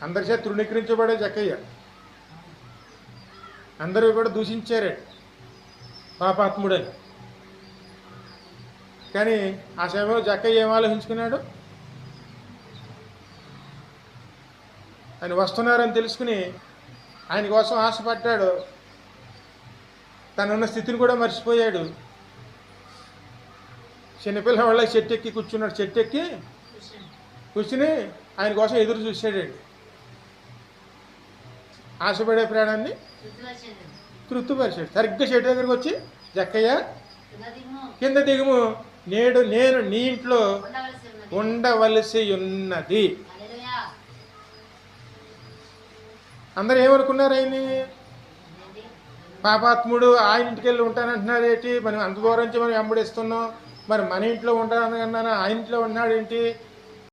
అందరి చేత తృణీకరించబడే జక్కయ్య. అందరూ కూడా దూషించారు పాపాత్ముడని. కానీ ఆ సమయంలో జక్కయ్య ఏం ఆలోచించుకున్నాడు? ఆయన వస్తున్నారని తెలుసుకుని ఆయన కోసం ఆశపడ్డాడు. తనున్న స్థితిని కూడా మర్చిపోయాడు. చిన్నపిల్లవాళ్ళ చెట్టు ఎక్కి కూర్చున్నాడు. చెట్టు ఎక్కి కూర్చుని ఆయన కోసం ఎదురు చూశాడండి. ఆశపడే ప్రాణాన్ని తృప్తిపరిచాడు. సరిగ్గా చెట్టు దగ్గరికి వచ్చి, జక్కయ్య కింద దిగుము, నేడు నేను నీ ఇంట్లో ఉండవలసి ఉన్నది. అందరూ ఏమనుకున్నారు? ఆయన్ని పాపాత్ముడు, ఆయన ఇంటికి వెళ్ళి ఉంటానంటున్నాడు ఏంటి, మనం అంత దూరం నుంచి మనం వెంబడిస్తున్నాం, మరి మన ఇంట్లో ఉంటానన్నా ఆయన ఇంట్లో ఉన్నాడేంటి,